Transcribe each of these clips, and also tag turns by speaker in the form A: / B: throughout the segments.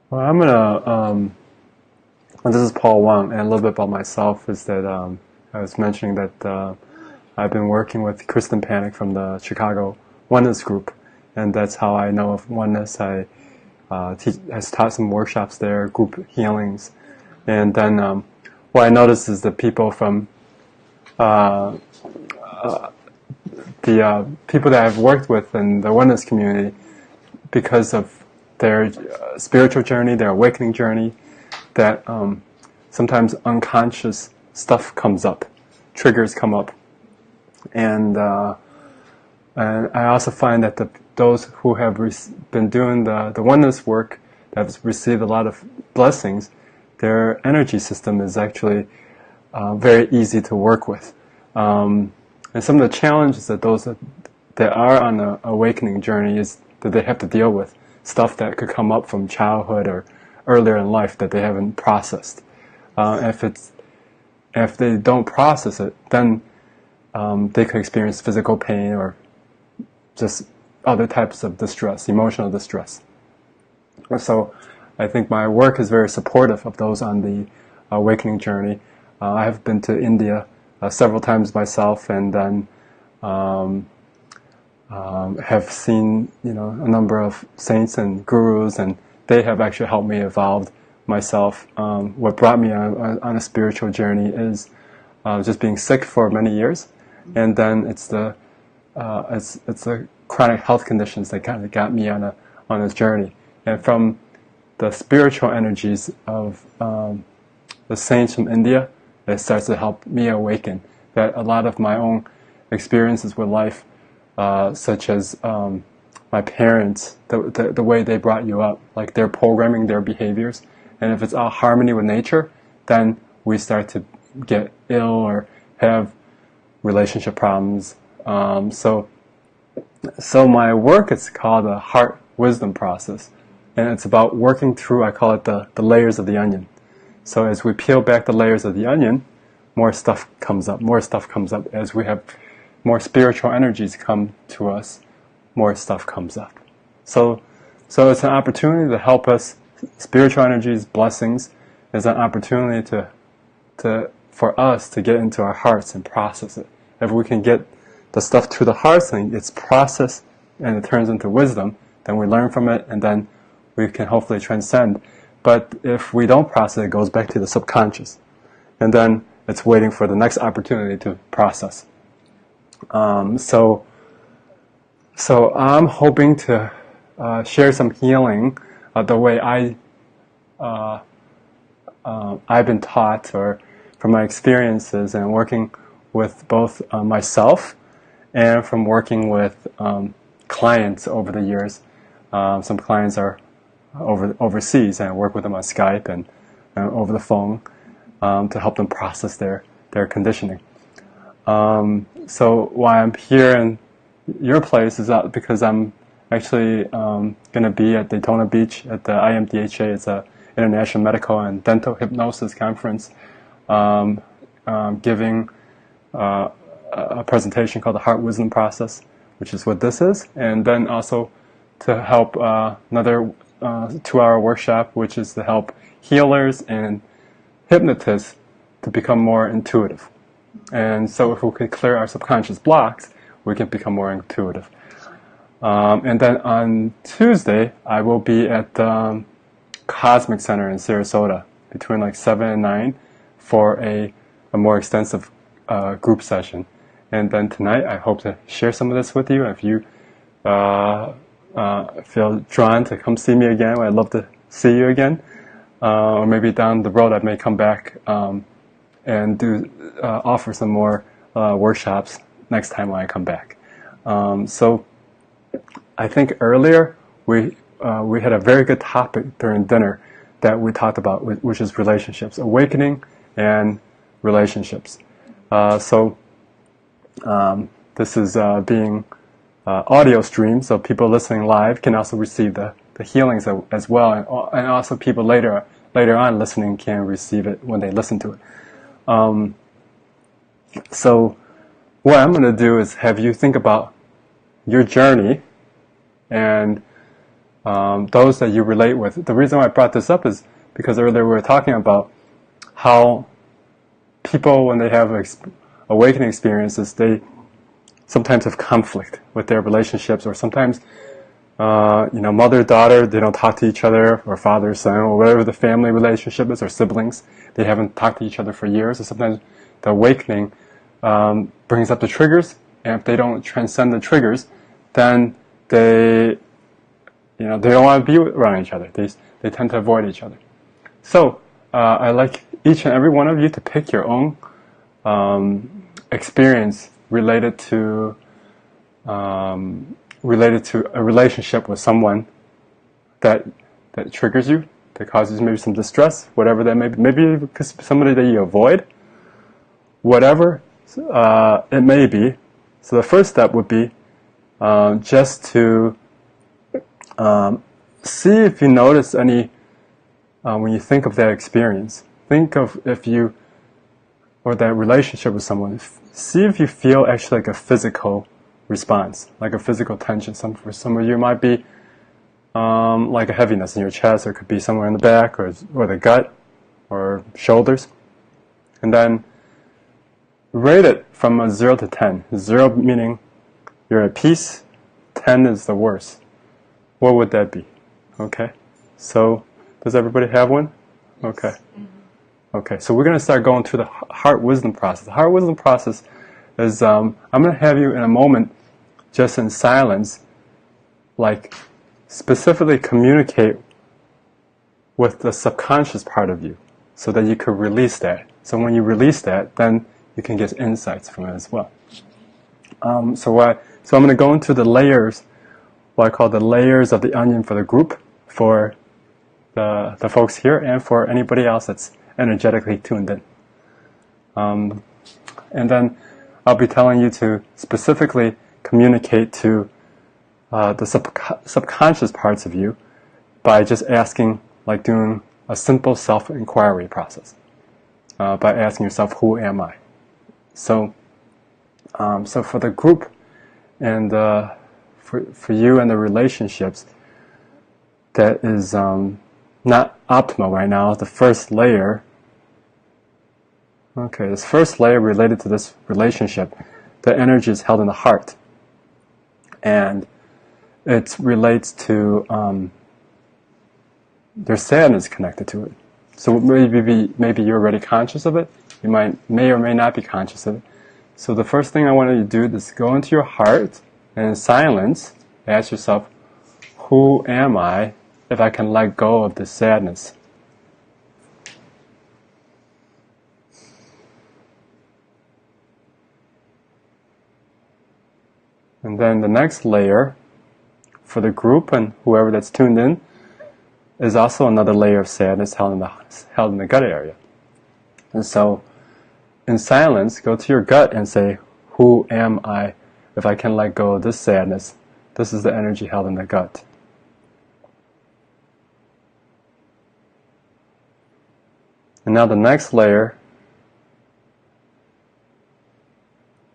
A: Well, this is Paul Wong, and a little bit about myself is that I was mentioning that I've been working with Kristen Panic from the Chicago Oneness Group, and that's how I know of Oneness. I has taught some workshops there, group healings, and then what I noticed is that people from uh, the people that I've worked with in the Oneness community, because of their spiritual journey, their awakening journey, that sometimes unconscious stuff comes up, triggers come up, and I also find that those who have been doing the oneness work, that have received a lot of blessings, their energy system is actually very easy to work with. And some of the challenges that those that are on an awakening journey is that they have to deal with stuff that could come up from childhood or earlier in life that they haven't processed. If they don't process it, then they could experience physical pain or just other types of distress, emotional distress. So I think my work is very supportive of those on the awakening journey. I have been to India several times myself, and then have seen a number of saints and gurus, and they have actually helped me evolve myself. What brought me on a spiritual journey is just being sick for many years, and then it's the chronic health conditions that kind of got me on a journey. And from the spiritual energies of the saints from India, it starts to help me awaken. That a lot of my own experiences with life, such as my parents, the way they brought you up, like they're programming their behaviors, and if it's out of harmony with nature, then we start to get ill or have relationship problems. So my work is called the heart wisdom process, and it's about working through, I call it the layers of the onion. So as we peel back the layers of the onion, more stuff comes up. As we have more spiritual energies come to us, more stuff comes up. So it's an opportunity to help us. Spiritual energies, blessings, is an opportunity for us to get into our hearts and process it. If we can get the stuff to the hearts and it's processed and it turns into wisdom, then we learn from it, and then we can hopefully transcend. But if we don't process it, it goes back to the subconscious, and then it's waiting for the next opportunity to process. So I'm hoping to share some healing the way I've been taught, or from my experiences and working with both myself and from working with clients over the years. Some clients are overseas, and I work with them on Skype and over the phone to help them process their conditioning. So why I'm here in your place is because I'm actually going to be at Daytona Beach at the IMDHA. It's a International Medical and Dental Hypnosis Conference, giving a presentation called the Heart Wisdom Process, which is what this is, and then also to help another 2-hour workshop, which is to help healers and hypnotists to become more intuitive. And so if we could clear our subconscious blocks, we can become more intuitive. And then on Tuesday, I will be at the Cosmic Center in Sarasota between like 7 and 9 for a more extensive group session. And then tonight, I hope to share some of this with you. If you feel drawn to come see me again, I'd love to see you again. Or maybe down the road, I may come back and offer some more workshops next time when I come back. So I think earlier we had a very good topic during dinner that we talked about, which is relationships, awakening and relationships. This is being audio streamed, so people listening live can also receive the healings as well, and also people later on listening can receive it when they listen to it. So what I'm going to do is have you think about your journey and those that you relate with. The reason why I brought this up is because earlier we were talking about how people, when they have awakening experiences, they sometimes have conflict with their relationships, or sometimes, mother, daughter, they don't talk to each other, or father, son, or whatever the family relationship is, or siblings, they haven't talked to each other for years. And sometimes the awakening brings up the triggers, and if they don't transcend the triggers, then they don't want to be around each other. They tend to avoid each other. So I like each and every one of you to pick your own experience related to a relationship with someone that triggers you, that causes maybe some distress, whatever that may be. Maybe because somebody that you avoid, whatever it may be. So the first step would be just to see if you notice any, when you think of that experience, think of or that relationship with someone, see if you feel actually like a physical response, like a physical tension. For some of you it might be like a heaviness in your chest, or it could be somewhere in the back, or the gut, or shoulders. And then rate it from a 0 to 10. 0 meaning you're at peace, 10 is the worst. What would that be? Okay, so does everybody have one? Okay. Okay, so we're going to start going through the heart wisdom process. The heart wisdom process is, I'm going to have you in a moment, just in silence, like specifically communicate with the subconscious part of you, so that you could release that. So when you release that, then you can get insights from it as well. So I'm going to go into the layers, what I call the layers of the onion for the group, for the folks here, and for anybody else that's energetically tuned in. And then I'll be telling you to specifically communicate to the subconscious parts of you by just asking, like doing a simple self-inquiry process, by asking yourself, who am I? So for the group, and for you and the relationships that is not optimal right now, the first layer, this first layer related to this relationship, the energy is held in the heart. And it relates to, there's sadness connected to it. So maybe you're already conscious of it. You may or may not be conscious of it. So the first thing I want you to do is go into your heart and in silence, ask yourself, who am I if I can let go of this sadness? And then the next layer for the group and whoever that's tuned in is also another layer of sadness held in the gut area. And so in silence, go to your gut and say, who am I if I can let go of this sadness? This is the energy held in the gut. And now the next layer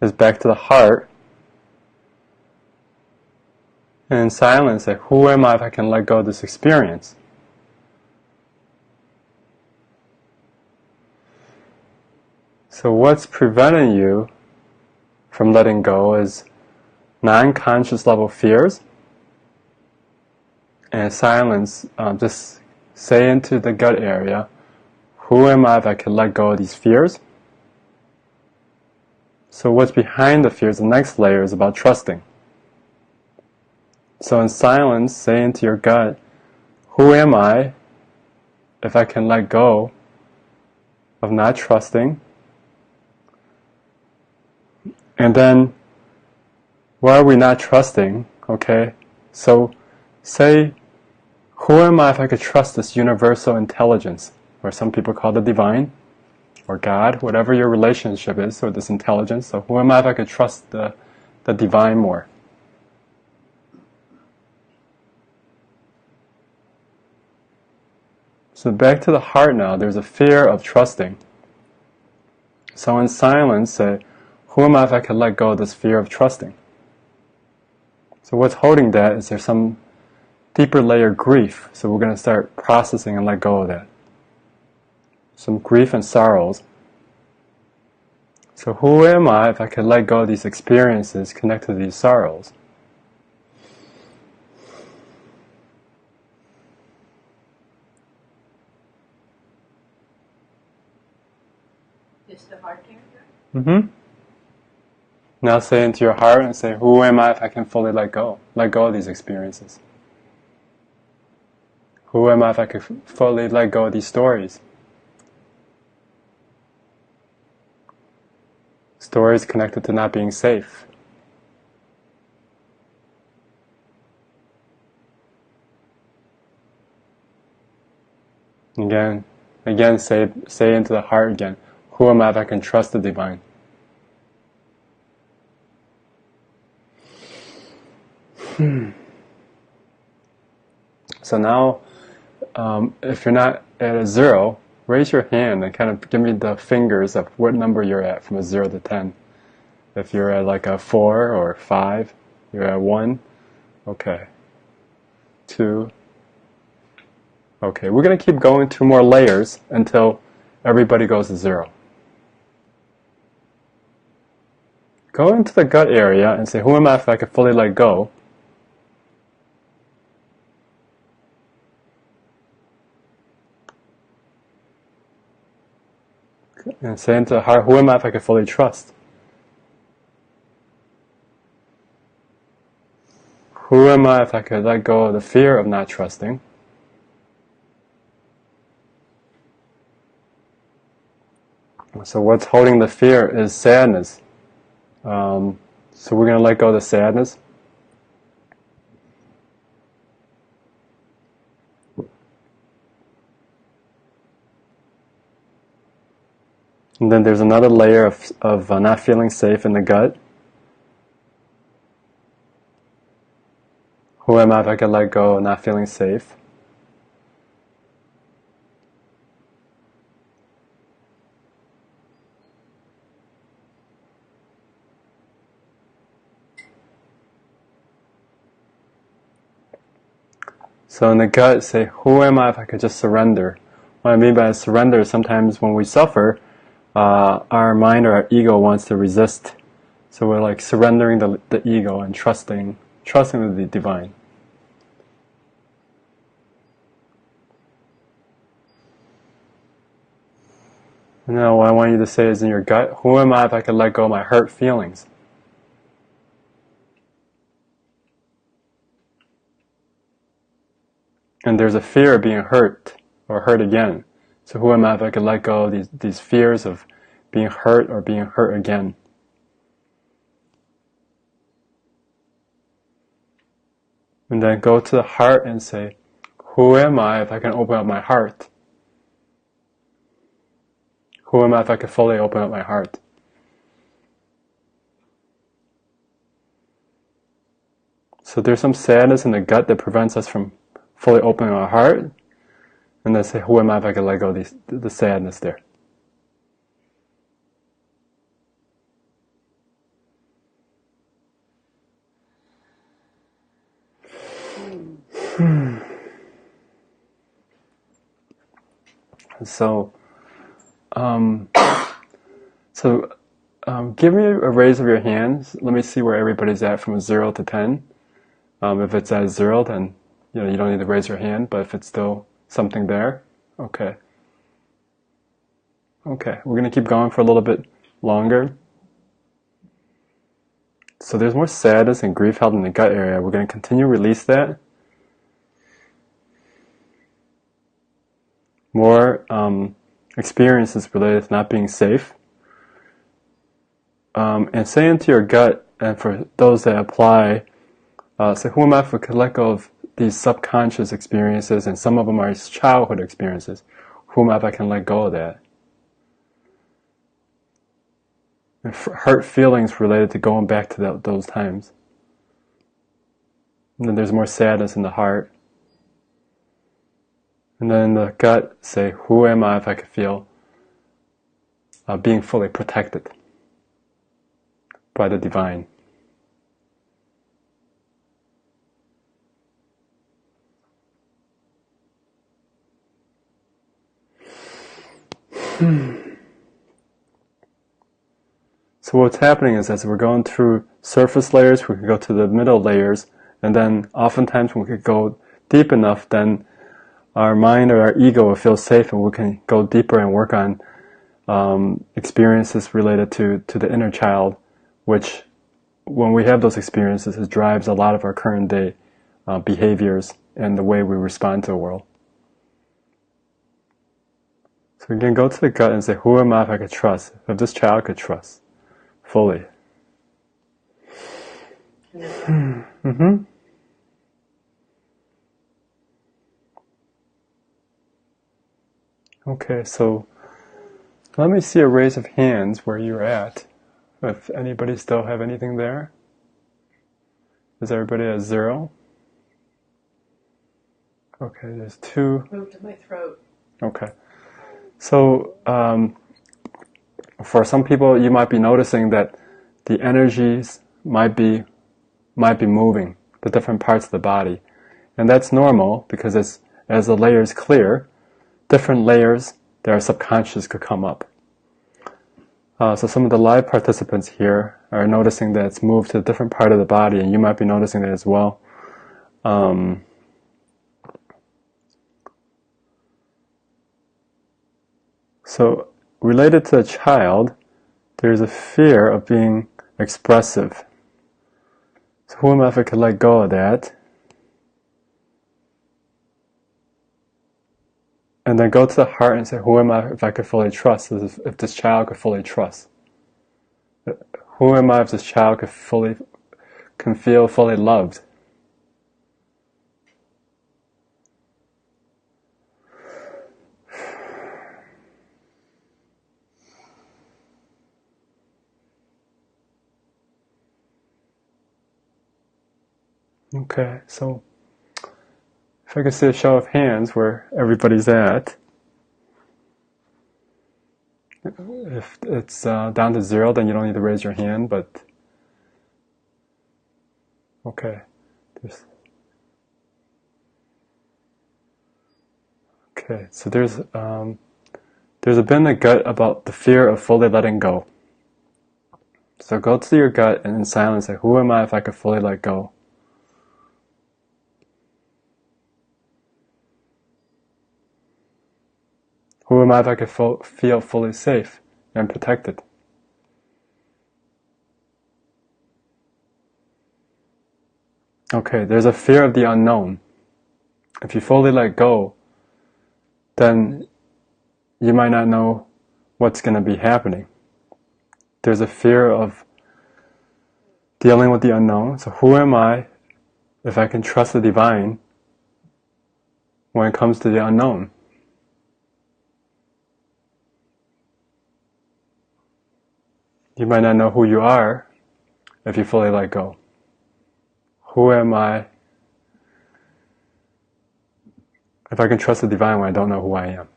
A: is back to the heart. And in silence, say, who am I if I can let go of this experience? So what's preventing you from letting go is non-conscious level fears. And in silence, just say into the gut area, who am I if I can let go of these fears? So what's behind the fears, the next layer, is about trusting. So in silence, say into your gut, who am I if I can let go of not trusting? And then, why are we not trusting? Okay, so say, who am I if I could trust this universal intelligence, or some people call it divine, or God, whatever your relationship is, or this intelligence. So who am I if I could trust the divine more? So back to the heart now, there's a fear of trusting. So in silence, say, who am I if I could let go of this fear of trusting? So what's holding that? Is there some deeper layer grief. So we're going to start processing and let go of that. Some grief and sorrows. So who am I if I could let go of these experiences connected to these sorrows?
B: Just the heart area?
A: Mm-hmm. Now say into your heart and say, who am I if I can fully let go? Let go of these experiences. Who am I if I could fully let go of these stories? Stories connected to not being safe. Again, say into the heart again, who am I if I can trust the divine? So now, if you're not at a 0, raise your hand and kind of give me the fingers of what number you're at from a 0 to 10. If you're at like a 4 or 5, you're at 1, okay. 2, okay. We're going to keep going 2 more layers until everybody goes to 0. Go into the gut area and say, who am I if I could fully let go? And say into the heart, who am I if I could fully trust? Who am I if I could let go of the fear of not trusting? So what's holding the fear is sadness. So we're going to let go of the sadness. And then there's another layer of not feeling safe in the gut. Who am I if I could let go of not feeling safe? So in the gut, say, who am I if I could just surrender? What I mean by surrender is sometimes when we suffer, our mind or our ego wants to resist. So we're like surrendering the ego and trusting the divine. And now what I want you to say is in your gut, who am I if I could let go of my hurt feelings? And there's a fear of being hurt or hurt again. So who am I if I could let go of these fears of being hurt or being hurt again? And then go to the heart and say, who am I if I can open up my heart? Who am I if I can fully open up my heart? So there's some sadness in the gut that prevents us from fully opening our heart. And then say, who am I if I can let go of the sadness there? So, give me a raise of your hands. Let me see where everybody's at from 0 to 10. If it's at 0, then you don't need to raise your hand. But if it's still something there, okay. Okay, we're going to keep going for a little bit longer. So there's more sadness and grief held in the gut area. We're going to continue to release that. More experiences related to not being safe. And say into your gut, and for those that apply, say, who am I if I could let go of these subconscious experiences, and some of them are childhood experiences. Who am I if I can let go of that? And hurt feelings related to going back to those times. And then there's more sadness in the heart. And then in the gut, say, who am I if I could feel being fully protected by the divine? So what's happening is as we're going through surface layers, we can go to the middle layers, and then oftentimes when we could go deep enough, then our mind or our ego will feel safe and we can go deeper and work on experiences related to the inner child, which when we have those experiences, it drives a lot of our current day behaviors and the way we respond to the world. So we can go to the gut and say, who am I if I could trust? If this child could trust fully. Mm-hmm. Okay, so let me see a raise of hands where you're at. If anybody still have anything there? Is everybody at 0? Okay, there's 2.
B: Move to my throat.
A: Okay. So for some people, you might be noticing that the energies might be moving, the different parts of the body. And that's normal because as the layers clear, different layers that are subconscious could come up. So some of the live participants here are noticing that it's moved to a different part of the body, and you might be noticing that as well. So related to a child, there's a fear of being expressive. So who am I if I could let go of that? And then go to the heart and say, who am I if I could fully trust? If this child could fully trust? Who am I if this child can feel fully loved? Okay, so if I could see a show of hands where everybody's at. If it's down to 0, then you don't need to raise your hand, but okay. Okay, so there's a bit in the gut about the fear of fully letting go. So go to your gut and in silence say, who am I if I could fully let go? Who am I if I could feel fully safe and protected? Okay, there's a fear of the unknown. If you fully let go, then you might not know what's going to be happening. There's a fear of dealing with the unknown. So who am I if I can trust the divine when it comes to the unknown? You might not know who you are if you fully let go. Who am I if I can trust the divine when I don't know who I am?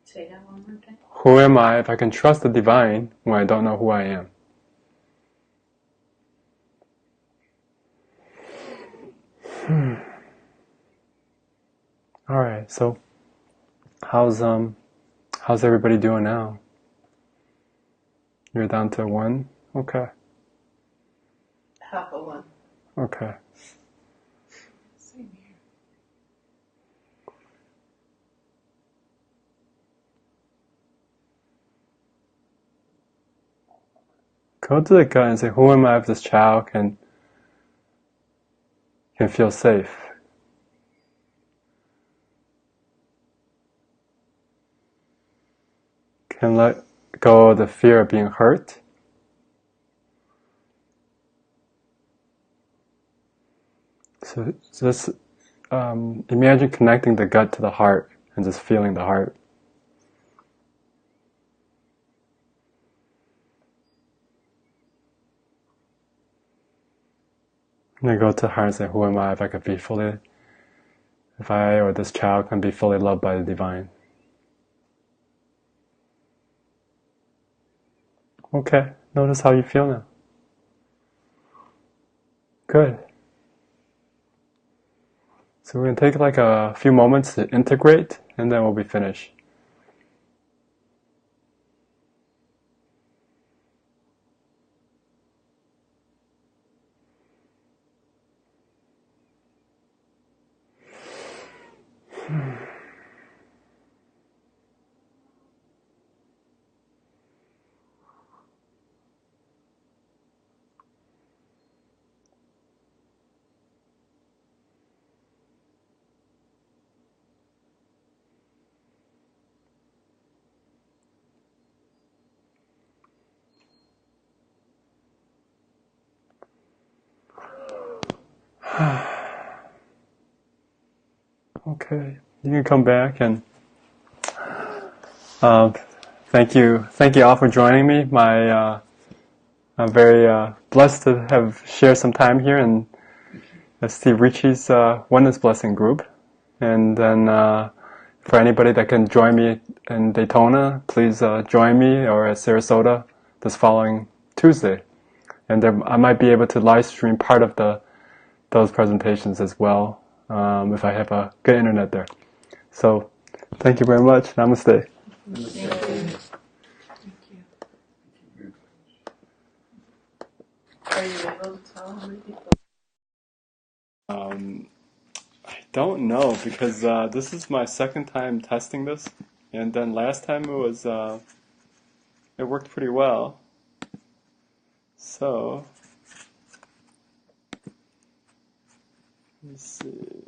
B: Say that one more time.
A: Who am I if I can trust the divine when I don't know who I am? All right, so how's everybody doing now? You're down to 1? Okay.
B: Half of 1.
A: Okay.
B: Same here.
A: Go to the gut and say, who am I if this child can feel safe? Can let go of the fear of being hurt? So just imagine connecting the gut to the heart and just feeling the heart. And then go to the heart and say, who am I if I or this child can be fully loved by the divine? Okay, notice how you feel now. Good. So we're going to take like a few moments to integrate, and then we'll be finished. Okay, you can come back, and thank you all for joining me. I'm very blessed to have shared some time here in Steve Ricci's Oneness Blessing group. And then for anybody that can join me in Daytona, please join me, or at Sarasota this following Tuesday. And I might be able to live stream part of those presentations as well, if I have a good internet there. So thank you very much. Namaste.
B: Thank you. Thank you. Are you able to tell how many people?
A: I don't know, because this is my second time testing this, and then last time it worked pretty well. So let's see.